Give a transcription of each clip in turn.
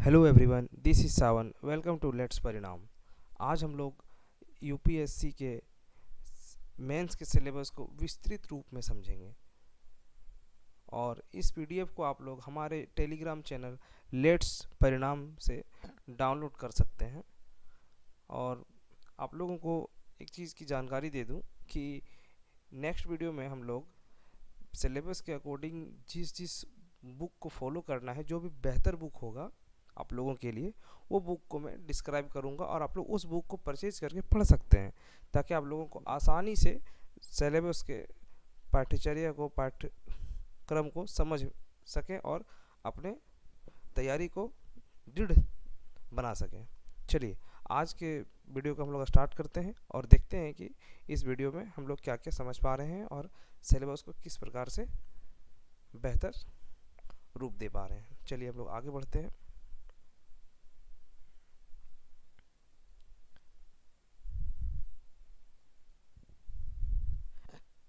Hello everyone, this is Sawan. Welcome to let's Parinaam. आज हम लोग यूपीएससी के मेंस के सिलेबस को विस्तृत रूप में समझेंगे और इस पीडीएफ को आप लोग हमारे टेलीग्राम चैनल लेट्स परिणाम से डाउनलोड कर सकते हैं। और आप लोगों को एक चीज़ की जानकारी दे दूं कि नेक्स्ट वीडियो में हम लोग सिलेबस के अकॉर्डिंग जिस जिस बुक को फॉलो करना है, जो भी बेहतर बुक होगा आप लोगों के लिए, वो बुक को मैं डिस्क्राइब करूंगा और आप लोग उस बुक को परचेज करके पढ़ सकते हैं, ताकि आप लोगों को आसानी से सिलेबस के पाठ्यचर्या को पाठ्यक्रम को समझ सकें और अपने तैयारी को दृढ़ बना सकें। चलिए आज के वीडियो को हम लोग स्टार्ट करते हैं और देखते हैं कि इस वीडियो में हम लोग क्या क्या समझ पा रहे हैं और सिलेबस को किस प्रकार से बेहतर रूप दे पा रहे हैं। चलिए हम लोग आगे बढ़ते हैं।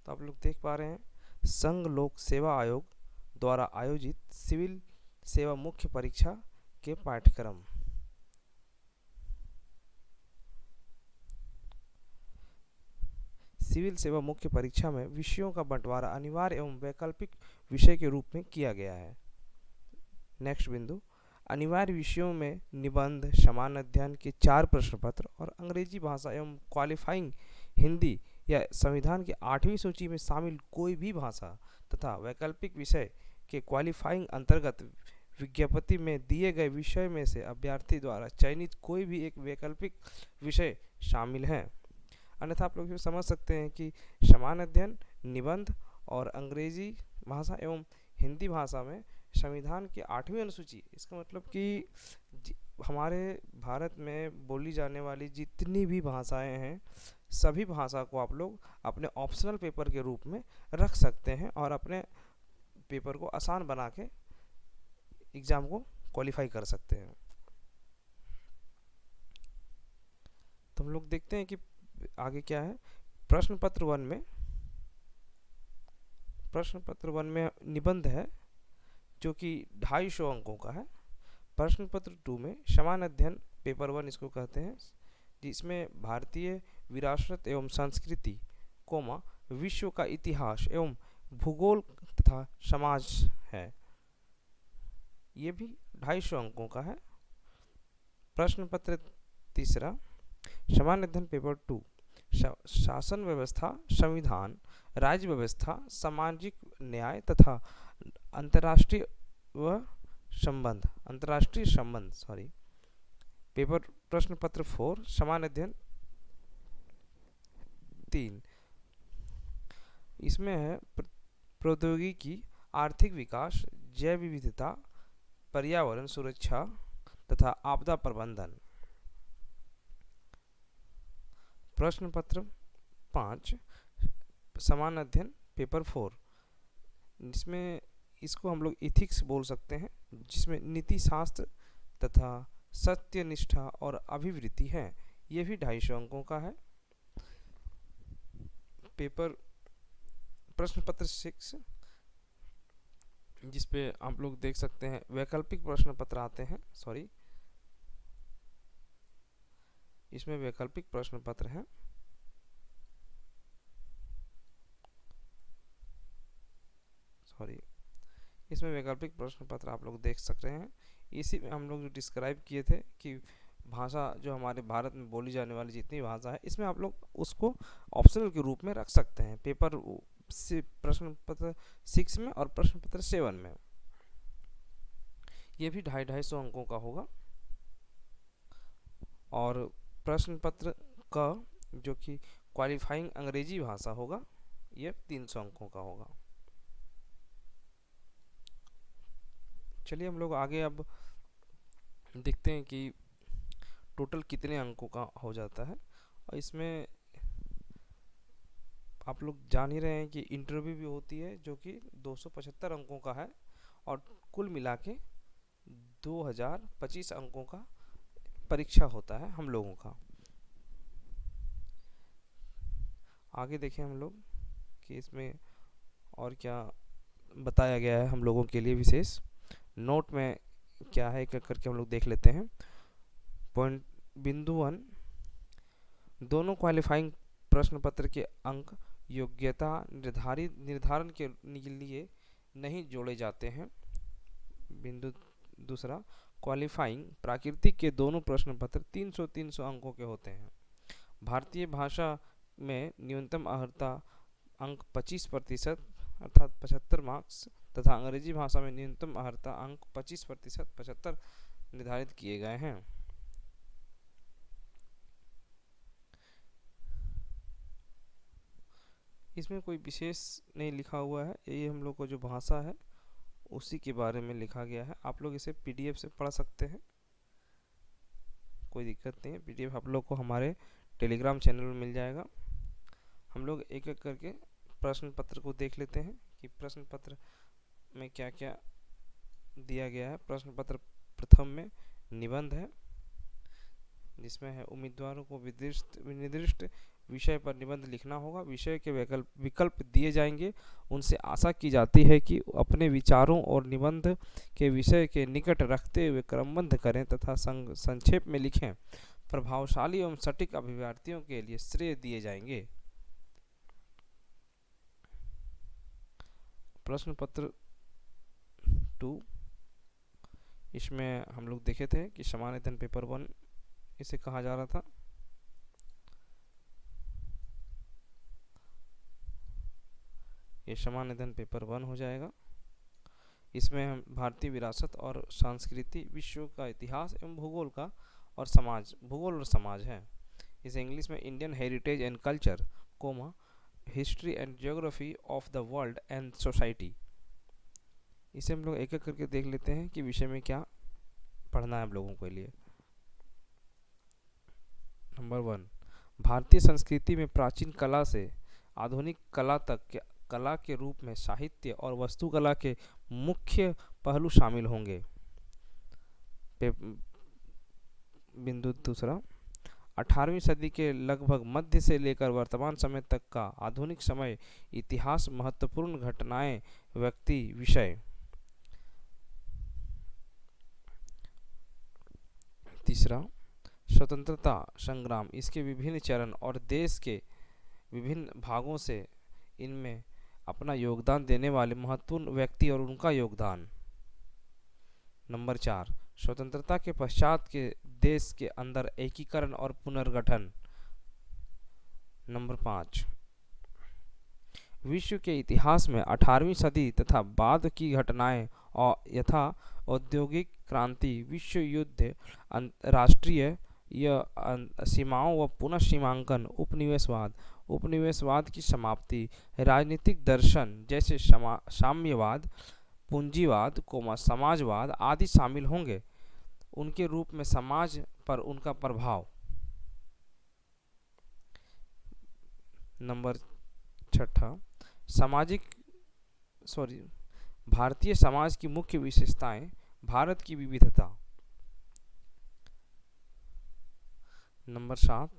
तो आप लोग देख पा रहे हैं संघ लोक सेवा आयोग द्वारा आयोजित सिविल सेवा मुख्य परीक्षा के पाठ्यक्रम। सिविल सेवा मुख्य परीक्षा में विषयों का बंटवारा अनिवार्य एवं वैकल्पिक विषय के रूप में किया गया है। नेक्स्ट बिंदु, अनिवार्य विषयों में निबंध, समान अध्ययन के 4 प्रश्न पत्र और अंग्रेजी भाषा एवं क्वालिफाइंग हिंदी या संविधान की 8वीं सूची में शामिल कोई भी भाषा तथा वैकल्पिक विषय के क्वालिफाइंग अंतर्गत विज्ञप्ति में दिए गए विषय में से अभ्यर्थी द्वारा चयनित कोई भी एक वैकल्पिक विषय शामिल है। अन्यथा आप लोग समझ सकते हैं कि समान अध्ययन, निबंध और अंग्रेजी भाषा एवं हिंदी भाषा में संविधान की 8वीं अनुसूची, इसका मतलब कि हमारे भारत में बोली जाने वाली जितनी भी भाषाएं हैं, सभी भाषा को आप लोग अपने ऑप्शनल पेपर के रूप में रख सकते हैं और अपने पेपर को आसान बना के एग्ज़ाम को क्वालिफाई कर सकते हैं। तो हम लोग देखते हैं कि आगे क्या है। प्रश्न पत्र वन में निबंध है जो कि 250 अंकों का है। प्रश्न पत्र 2 में समान अध्ययन पेपर 1 इसको कहते हैं, जिसमें भारतीय विरासत एवं संस्कृति, विश्व का इतिहास एवं भूगोल तथा समाज है। ये भी 250 अंकों का है। प्रश्न पत्र तीसरा, समान अध्ययन पेपर 2, शासन व्यवस्था, संविधान, राज्य व्यवस्था, सामाजिक न्याय तथा अंतर्राष्ट्रीय संबंध पेपर प्रश्न पत्र 4, समान अध्ययन 3, इसमें है प्रौद्योगिकी, आर्थिक विकास, जैव विविधता, पर्यावरण सुरक्षा तथा आपदा प्रबंधन। प्रश्न पत्र 5, समान अध्ययन पेपर 4, जिसमें इसको हम लोग इथिक्स बोल सकते हैं, जिसमें नीति शास्त्र तथा सत्यनिष्ठा और अभिवृत्ति है। ये भी 250 अंकों का है। पेपर प्रश्न पत्र 6, जिसपे आप लोग देख सकते हैं वैकल्पिक प्रश्न पत्र आते हैं, इसमें वैकल्पिक प्रश्न पत्र हैं। इसमें वैकल्पिक प्रश्न पत्र आप लोग देख सकते हैं। इसी में हम लोग जो डिस्क्राइब किए थे कि भाषा जो हमारे भारत में बोली जाने वाली जितनी भाषा है, इसमें आप लोग उसको ऑप्शनल के रूप में रख सकते हैं पेपर से प्रश्न पत्र 6 में और प्रश्न पत्र 7 में। ये भी 250 अंकों का होगा। और प्रश्न पत्र का जो कि क्वालिफाइंग अंग्रेजी भाषा होगा, ये 300 अंकों का होगा। चलिए हम लोग आगे अब देखते हैं कि टोटल कितने अंकों का हो जाता है। और इसमें आप लोग जान ही रहे हैं कि इंटरव्यू भी होती है जो कि 275 अंकों का है और कुल मिला के 2025 अंकों का परीक्षा होता है हम लोगों का। आगे देखें हम लोग कि इसमें और क्या बताया गया है हम लोगों के लिए विशेष। नोट में क्या है एक एक करके हम लोग देख लेते हैं। पॉइंट बिंदु 1, दोनों क्वालिफाइंग प्रश्न पत्र के अंक योग्यता निर्धारण के लिए नहीं जोड़े जाते हैं। बिंदु दूसरा, क्वालिफाइंग प्राकृतिक के दोनों प्रश्न पत्र 300-300 अंकों के होते हैं। भारतीय भाषा में न्यूनतम अर्हता अंक 25% अर्थात 75 मार्क्स तथा अंग्रेजी भाषा में न्यूनतम अर्हता अंक 25% 75 निर्धारित किए गए हैं। इसमें कोई विशेष नहीं लिखा हुआ है, ये हम लोग को जो भाषा है उसी के बारे में लिखा गया है। आप लोग इसे पीडीएफ से पढ़ सकते हैं, कोई दिक्कत नहीं है। पीडीएफ आप लोग को हमारे टेलीग्राम चैनल में मिल जाएगा। हम लोग एक एक करके प्रश्न पत्र को देख लेते हैं कि प्रश्न पत्र में क्या क्या दिया गया है। प्रश्न पत्र प्रथम में निबंध है, जिसमें है उम्मीदवारों को निर्दिष्ट विषय पर निबंध लिखना होगा। विषय के विकल्प दिए जाएंगे। उनसे आशा की जाती है कि अपने विचारों और निबंध के विषय के निकट रखते हुए क्रमबद्ध करें तथा संक्षेप में लिखें। प्रभावशाली एवं सटीक अभिव्यक्तियों के लिए श्रेय दिए जाएंगे। प्रश्न पत्र 2, इसमें हम लोग देखे थे कि सामान्य अध्ययन पेपर 1 इसे कहा जा रहा था। ये सामान्य अध्ययन पेपर 1 हो जाएगा। इसमें हम भारतीय विरासत और संस्कृति, विश्व का इतिहास एवं भूगोल का और समाज, भूगोल और समाज है। इसे इंग्लिश में Indian heritage and culture, history and geography of the world and society. इसे हम लोग एक एक करके देख लेते हैं कि विषय में क्या पढ़ना है हम लोगों के लिए। नंबर 1, भारतीय संस्कृति में प्राचीन कला से आधुनिक कला तक कला के रूप में साहित्य और वास्तुकला के मुख्य पहलू शामिल होंगे। बिंदु दूसरा, 18वीं सदी के लगभग मध्य से लेकर वर्तमान समय तक का आधुनिक समय इतिहास, महत्वपूर्ण घटनाएं, व्यक्ति, विषय। तीसरा, स्वतंत्रता संग्राम, इसके विभिन्न चरण और देश के विभिन्न भागों से इनमें अपना योगदान देने वाले महत्वपूर्ण व्यक्ति और उनका योगदान। नंबर 4, स्वतंत्रता के पश्चात के देश के अंदर एकीकरण और पुनर्गठन। नंबर 5, विश्व के इतिहास में 18वीं सदी तथा बाद की घटनाएं और यथा औद्योगिक क्रांति, विश्व युद्ध, राष्ट्रीय सीमाओं व पुनः सीमांकन, उपनिवेशवाद की समाप्ति, राजनीतिक दर्शन जैसे साम्यवाद, पूंजीवाद, समाजवाद आदि शामिल होंगे। उनके रूप में समाज पर उनका प्रभाव। नंबर 6, भारतीय समाज की मुख्य विशेषताएं, भारत की विविधता। नंबर 7,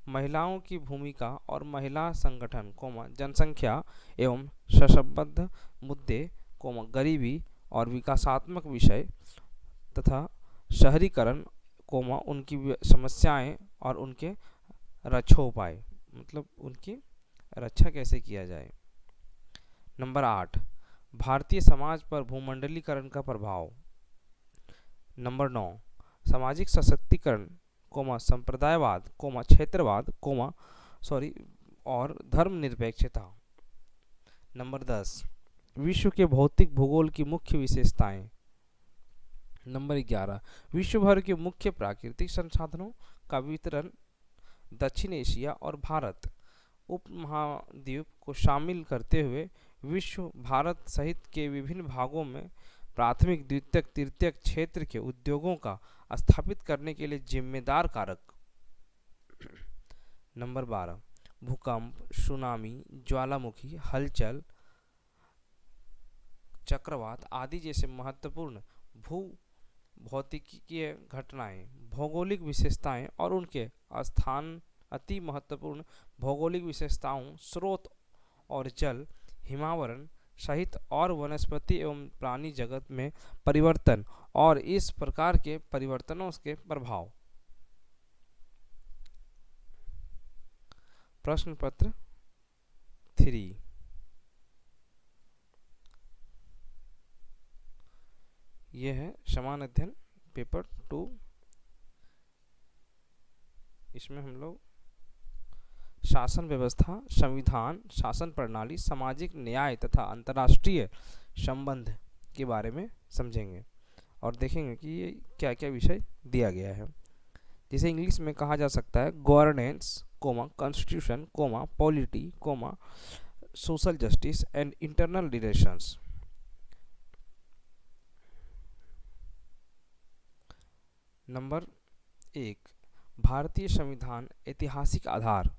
महिलाओं की भूमिका और महिला संगठन, जनसंख्या एवं सशब्द मुद्दे, गरीबी और विकासात्मक विषय तथा शहरीकरण, उनकी समस्याएं और उनके रक्षोपाय, मतलब उनकी रक्षा कैसे किया जाए। नंबर 8, भारतीय समाज पर भूमंडलीकरण का प्रभाव। नंबर 9, सामाजिक सशक्तिकरण, संप्रदायवाद, क्षेत्रवाद, और धर्मनिरपेक्षता। नंबर 10, विश्व के भौतिक भूगोल की मुख्य विशेषताएं। नंबर 11, विश्व भर के मुख्य प्राकृतिक संसाधनों का वितरण, दक्षिण एशिया और भारत उपमहाद्वीप को शामिल करते हुए विश्व भारत सहित के विभिन्न भागों में प्राथमिक, द्वितीयक, तृतीयक क्षेत्र के उद्योगों का स्थापित करने के लिए जिम्मेदार कारक। नंबर 12, भूकंप, सुनामी, ज्वालामुखी, हलचल, चक्रवात आदि जैसे महत्वपूर्ण भौतिकीय घटनाएं, भौगोलिक विशेषताएं और उनके स्थान, अति महत्वपूर्ण भौगोलिक विशेषताओं, स्रोत और जल, हिमावरण सहित और वनस्पति एवं प्राणी जगत में परिवर्तन और इस प्रकार के परिवर्तनों के प्रभाव। प्रश्न पत्र 3। यह है समान अध्ययन पेपर 2। इसमें हम लोग शासन व्यवस्था, संविधान, शासन प्रणाली, सामाजिक न्याय तथा अंतर्राष्ट्रीय संबंध के बारे में समझेंगे और देखेंगे कि ये क्या क्या विषय दिया गया है। जिसे इंग्लिश में कहा जा सकता है governance, constitution, polity, social justice and internal relations. Number 1, भारतीय संविधान ऐतिहासिक आधार,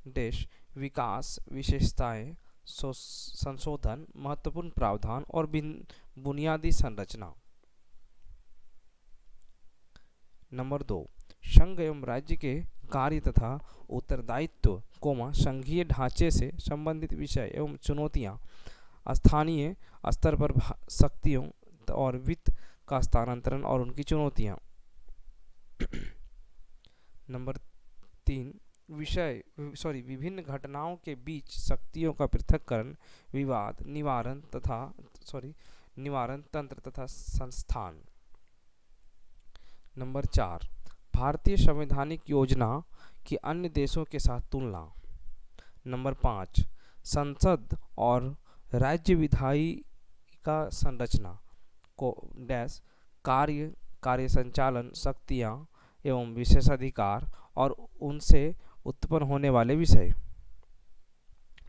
देश, विकास, विशेषताएं, संशोधन, महत्वपूर्ण प्रावधान और बुनियादी संरचना। नंबर 2, संघ एवं राज्य के कार्य तथा उत्तरदायित्व, संघीय ढांचे से संबंधित विषय एवं चुनौतियां, स्थानीय स्तर पर शक्तियों और वित्त का स्थानांतरण और उनकी चुनौतियां। नंबर 3, विभिन्न घटनाओं के बीच शक्तियों का पृथक्करण, विवाद निवारण तंत्र तथा संस्थान। नंबर 4, भारतीय संवैधानिक योजना की अन्य देशों के साथ तुलना। नंबर 5, संसद और राज्य विधायिका संरचना को कार्य संचालन, शक्तियां एवं विशेषाधिकार और उनसे उत्पन्न होने वाले विषय।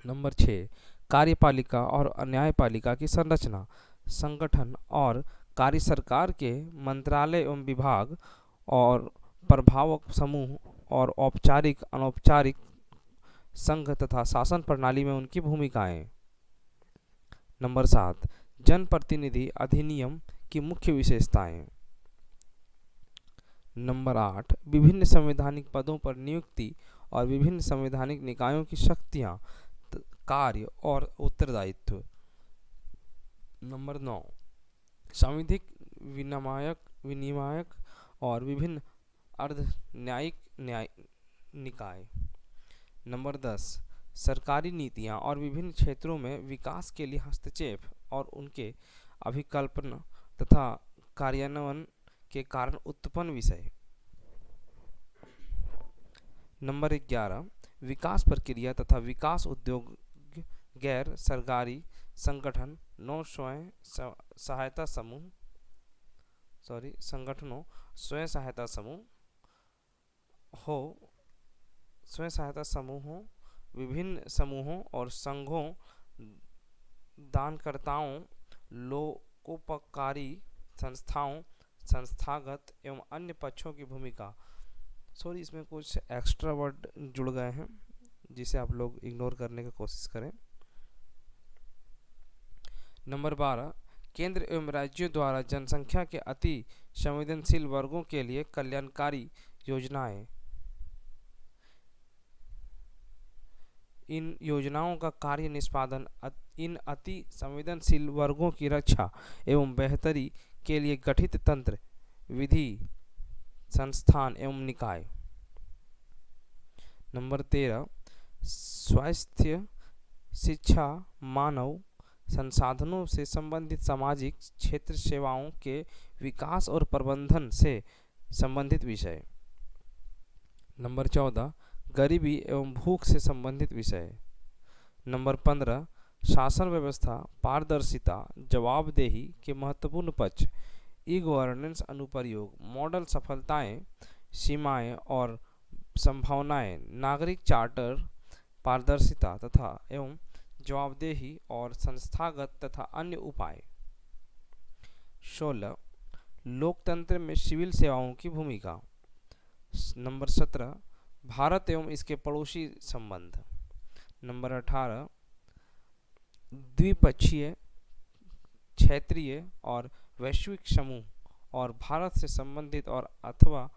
नंबर 6, कार्यपालिका और न्यायपालिका की संरचना, संगठन और कार्य, सरकार के मंत्रालय एवं विभाग और प्रभावक समूह और औपचारिक अनौपचारिक संघ तथा शासन प्रणाली में उनकी भूमिकाएं। नंबर 7, जनप्रतिनिधि अधिनियम की मुख्य विशेषताएं। नंबर 8, विभिन्न संवैधानिक पदों पर नियुक्ति और विभिन्न संवैधानिक निकायों की शक्तियां, कार्य और उत्तरदायित्व। नंबर 9, सांविधिक विनियामक और विभिन्न अर्ध न्यायिक निकाय। नंबर 10, सरकारी नीतियां और विभिन्न क्षेत्रों में विकास के लिए हस्तक्षेप और उनके अभिकल्पना तथा कार्यान्वयन के कारण उत्पन्न विषय। नंबर 11, विकास प्रक्रिया तथा विकास उद्योग, गैर सरकारी संगठन, स्वयं सहायता समूहों, विभिन्न समूहों और संघों, दानकर्ताओं, लोकोपकारी संस्थाओं, संस्थागत एवं अन्य पक्षों की भूमिका। इसमें कुछ एक्स्ट्रा वर्ड जुड़ गए हैं जिसे आप लोग इग्नोर करने की कोशिश करें। नंबर 12, केंद्र एवं राज्यों द्वारा जनसंख्या के अति संवेदनशील वर्गों के लिए कल्याणकारी योजनाएं। इन योजनाओं का कार्य निष्पादन इन अति संवेदनशील वर्गों की रक्षा एवं बेहतरी के लिए गठित तंत्र, विधि, संस्थान एवं निकाय। नंबर 13, स्वास्थ्य, शिक्षा, मानव संसाधनों से संबंधित सामाजिक क्षेत्र सेवाओं के विकास और प्रबंधन से संबंधित विषय। नंबर 14, गरीबी एवं भूख से संबंधित विषय। नंबर 15, शासन व्यवस्था, पारदर्शिता, जवाबदेही के महत्वपूर्ण पक्ष, ई गवर्नेंस अनुप्रयोग, मॉडल, सफलताएं, सीमाएं और संभावनाएं, नागरिक चार्टर, पारदर्शिता तथा एवं जवाबदेही और संस्थागत तथा अन्य उपाय। 16, लोकतंत्र में सिविल सेवाओं की भूमिका। नंबर 17, भारत एवं इसके पड़ोसी संबंध। नंबर 18, द्विपक्षीय, क्षेत्रीय और वैश्विक समूह और भारत से संबंधित और अथवा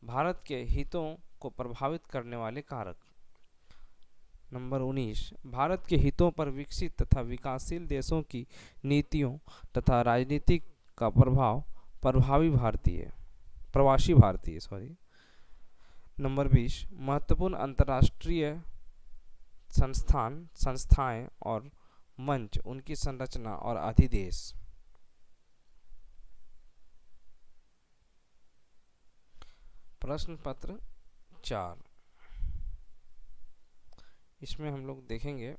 भारत के हितों को प्रभावित करने वाले कारक। नंबर 19, भारत के हितों पर विकसित तथा विकासशील देशों की नीतियों तथा राजनीतिक का प्रभाव प्रवासी भारतीय नंबर 20 महत्वपूर्ण अंतर्राष्ट्रीय संस्थाएं और मंच, उनकी संरचना और अधिदेश। प्रश्न पत्र 4, इसमें हम लोग देखेंगे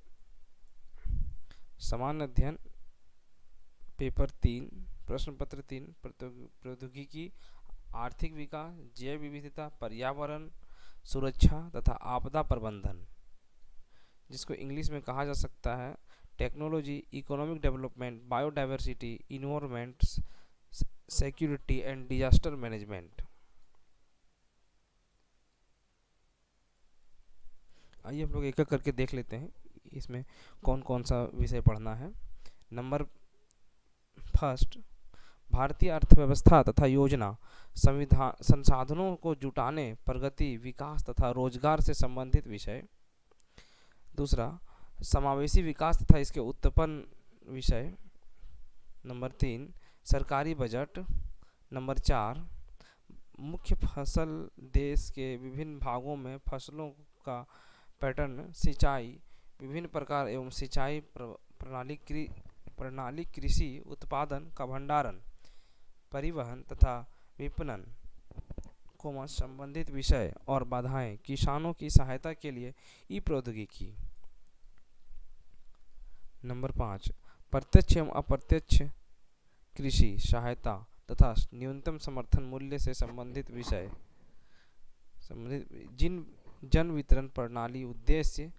सामान्य अध्ययन पेपर 3 प्रश्न पत्र 3 प्रौद्योगिकी, आर्थिक विकास, जैव विविधता, पर्यावरण सुरक्षा तथा आपदा प्रबंधन, जिसको इंग्लिश में कहा जा सकता है technology, economic development, biodiversity, environment, security and disaster management. आइए हम लोग एक एक करके देख लेते हैं इसमें कौन कौन सा विषय पढ़ना है। नंबर फर्स्ट, भारतीय अर्थव्यवस्था तथा योजना, संसाधनों को जुटाने, प्रगति, विकास तथा रोजगार से संबंधित विषय। दूसरा, समावेशी विकास तथा इसके उत्पन्न विषय। नंबर 3, सरकारी बजट। नंबर 4, मुख्य फसल, देश के विभिन्न भागों में फसलों का पैटर्न, सिंचाई, विभिन्न प्रकार एवं सिंचाई प्रणाली, कृषि उत्पादन का भंडारण, परिवहन तथा विपणन को संबंधित विषय और बाधाएं, किसानों की सहायता के लिए ई प्रौद्योगिकी। नंबर 5, प्रत्यक्ष एवं अप्रत्यक्ष कृषि सहायता तथा न्यूनतम समर्थन मूल्य से संबंधित विषय, जिन जन वितरण प्रणाली, उद्देश्य,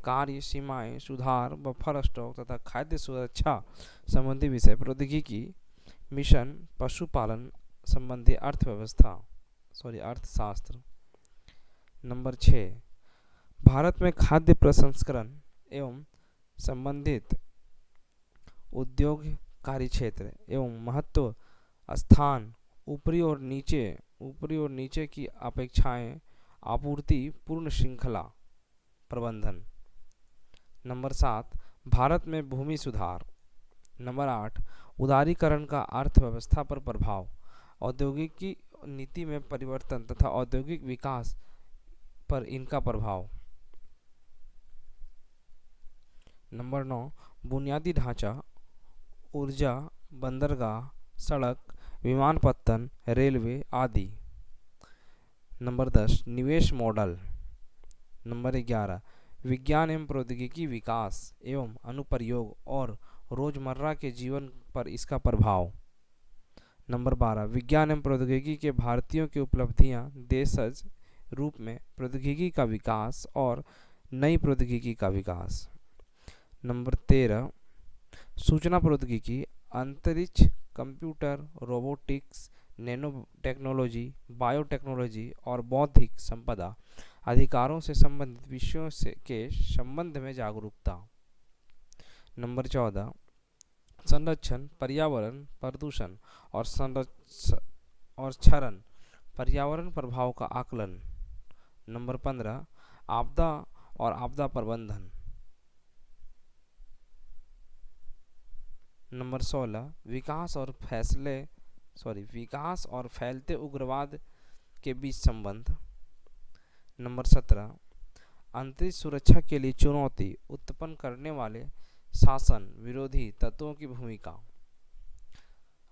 कार्य, सीमाएं, सुधार, बफर स्टॉक तथा खाद्य सुरक्षा संबंधी विषय, प्रौद्योगिकी, मिशन, पशुपालन संबंधी अर्थशास्त्र। नंबर 6, भारत में खाद्य प्रसंस्करण एवं संबंधित उद्योग कार्य क्षेत्र एवं महत्व, स्थान, ऊपरी और नीचे की अपेक्षाएं, आपूर्ति पूर्ण श्रृंखला प्रबंधन। नंबर 7, भारत में भूमि सुधार। नंबर 8, उदारीकरण का अर्थव्यवस्था पर प्रभाव, औद्योगिक नीति में परिवर्तन तथा औद्योगिक विकास पर इनका प्रभाव। नंबर 9, बुनियादी ढांचा, ऊर्जा, बंदरगाह, सड़क, विमानपत्तन, रेलवे आदि। नंबर 10, निवेश मॉडल। नंबर 11, विज्ञान एवं प्रौद्योगिकी विकास एवं अनुप्रयोग और रोजमर्रा के जीवन पर इसका प्रभाव। नंबर 12, विज्ञान एवं प्रौद्योगिकी के भारतीयों की उपलब्धियां, देशज रूप में प्रौद्योगिकी का विकास और नई प्रौद्योगिकी का विकास। नंबर 13, सूचना प्रौद्योगिकी, अंतरिक्ष, computer, robotics, nano technology, biotechnology और बौद्धिक संपदा अधिकारों से संबंधित विषयों के संबंध में जागरूकता। नंबर 14, संरक्षण, पर्यावरण, प्रदूषण और क्षरण, पर्यावरण प्रभाव का आकलन। नंबर 15, आपदा और आपदा प्रबंधन। नंबर 16, विकास और फैलते उग्रवाद के बीच संबंध। नंबर 17, अंतरिक्ष सुरक्षा के लिए चुनौती उत्पन्न करने वाले शासन विरोधी तत्वों की भूमिका।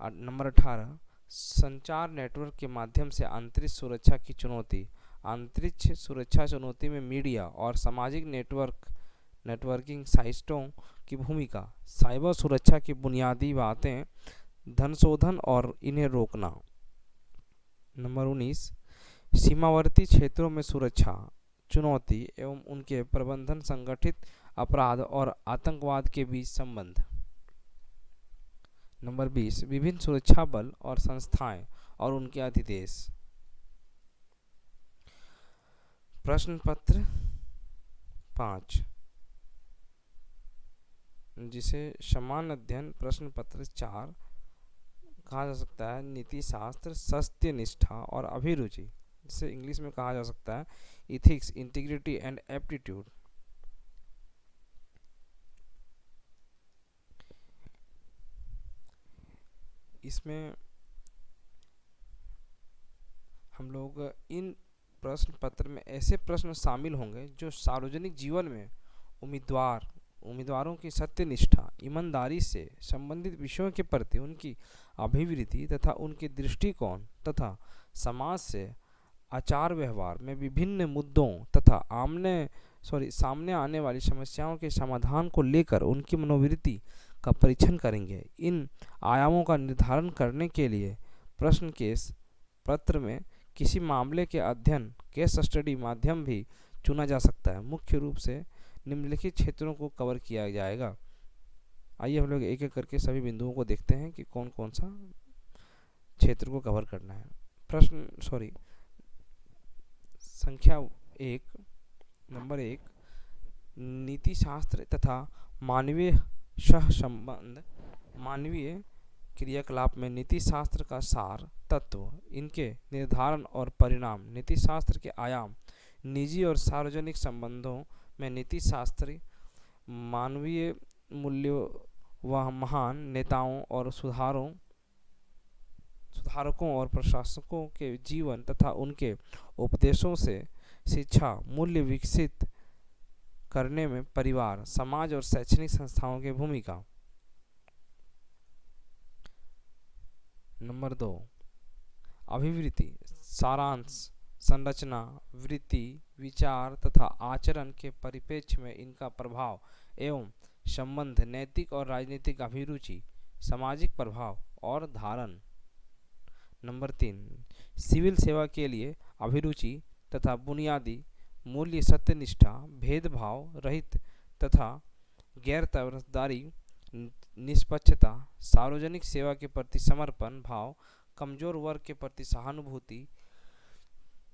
नंबर 18, संचार नेटवर्क के माध्यम से अंतरिक्ष सुरक्षा की चुनौती, अंतरिक्ष सुरक्षा चुनौती में मीडिया और सामाजिक नेटवर्किंग साइटों की भूमिका, साइबर सुरक्षा की बुनियादी बातें, धन शोधन और इन्हें रोकना। नंबर 19, सीमावर्ती क्षेत्रों में सुरक्षा चुनौती एवं उनके प्रबंधन, संगठित अपराध और आतंकवाद के बीच संबंध। नंबर 20, विभिन्न सुरक्षा बल और संस्थाएं और उनके अधिदेश। प्रश्न पत्र 5, जिसे सामान्य अध्ययन प्रश्न पत्र 4 कहा जा सकता है, नीति शास्त्र, सत्यनिष्ठा और अभिरुचि, जिसे इंग्लिश में कहा जा सकता है इथिक्स, इंटीग्रिटी एंड एप्टीट्यूड। इसमें हम लोग इन प्रश्न पत्र में ऐसे प्रश्न शामिल होंगे जो सार्वजनिक जीवन में उम्मीदवारों की सत्यनिष्ठा, ईमानदारी से संबंधित विषयों के प्रति उनकी अभिवृत्ति तथा उनके दृष्टिकोण तथा समाज से आचार व्यवहार में विभिन्न मुद्दों तथा सामने आने वाली समस्याओं के समाधान को लेकर उनकी मनोवृत्ति का परीक्षण करेंगे। इन आयामों का निर्धारण करने के लिए प्रश्न केस पत्र में किसी मामले के अध्ययन केस स्टडी माध्यम भी चुना जा सकता है। मुख्य रूप से निम्नलिखित क्षेत्रों को कवर किया जाएगा। आइए हम लोग एक एक करके सभी बिंदुओं को देखते हैं कि कौन कौन सा क्षेत्र को कवर करना है। संख्या नंबर 1, नीति शास्त्र तथा मानवीय सहसंबंध। मानवीय क्रियाकलाप में नीति शास्त्र का सार तत्व, इनके निर्धारण और परिणाम, नीति शास्त्र के आयाम, निजी और सार्वजनिक संबंधों में नीति शास्त्री मानवीय मूल्यों व महान नेताओं और सुधारकों और प्रशासकों के जीवन तथा उनके उपदेशों से शिक्षा मूल्य विकसित करने में परिवार, समाज और शैक्षणिक संस्थाओं की भूमिका। नंबर 2, अभिवृत्ति, सारांश, संरचना, वृत्ति, विचार तथा आचरण के परिप्रेक्ष्य में इनका प्रभाव एवं संबंध, नैतिक और राजनीतिक अभिरुचि, सामाजिक प्रभाव और धारण। नंबर 3, सिविल सेवा के लिए अभिरुचि तथा बुनियादी मूल्य, सत्यनिष्ठा, भेदभाव रहित तथा गैर तरफदारी, निष्पक्षता, सार्वजनिक सेवा के प्रति समर्पण भाव, कमजोर वर्ग के प्रति सहानुभूति,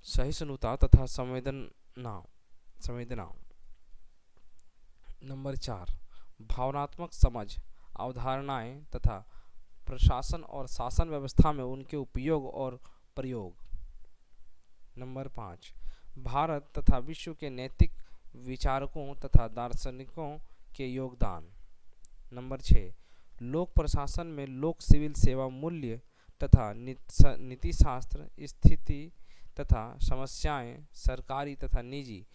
सहिष्णुता तथा संवेदना। नंबर 4, भावनात्मक समझ, अवधारणाएं तथा प्रशासन और शासन व्यवस्था में उनके उपयोग और प्रयोग। नंबर 5, भारत तथा विश्व के नैतिक विचारकों तथा दार्शनिकों के योगदान। नंबर 6, लोक प्रशासन में लोक सिविल सेवा मूल्य तथा नीति शास्त्र, स्थिति तथा समस्याएं, सरकारी तथा निजी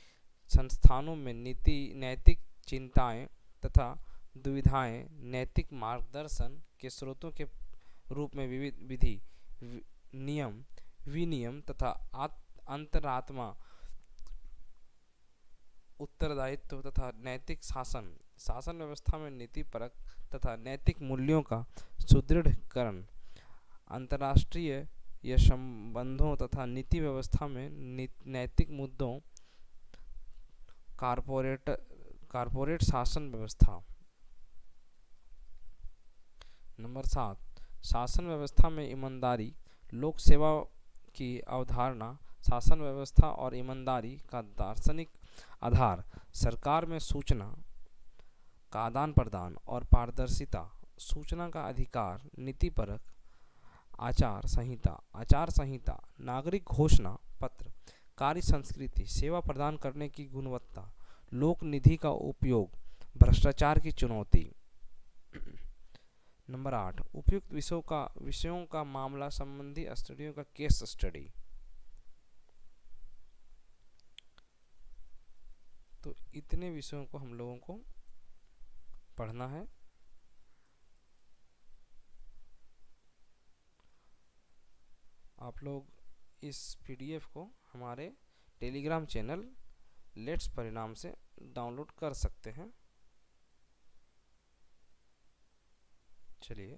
संस्थानों में नैतिक चिंताएं तथा दुविधाएं, नैतिक मार्गदर्शन के स्रोतों के रूप में विविध विधि, नियम, विनियम तथा अंतरात्मा, उत्तरदायित्व तथा नैतिक शासन व्यवस्था में नीतिपरक तथा नैतिक मूल्यों का सुदृढ़ीकरण, अंतर्राष्ट्रीय या संबंधों तथा नीति व्यवस्था में नैतिक मुद्दों, कारपोरेट शासन व्यवस्था। नंबर 7, शासन व्यवस्था में ईमानदारी, लोक सेवा की अवधारणा, शासन व्यवस्था और ईमानदारी का दार्शनिक आधार, सरकार में सूचना का आदान प्रदान और पारदर्शिता, सूचना का अधिकार, नीतिपरक आचार संहिता, नागरिक घोषणा पत्र, कार्य संस्कृति, सेवा प्रदान करने की गुणवत्ता, लोक निधि का उपयोग, भ्रष्टाचार की चुनौती। नंबर 8, उपयुक्त विषयों का मामला संबंधी स्टडियों का केस स्टडी। तो इतने विषयों को हम लोगों को पढ़ना है। आप लोग इस पीडीएफ को हमारे टेलीग्राम चैनल लेट्स परिणाम से डाउनलोड कर सकते हैं। चलिए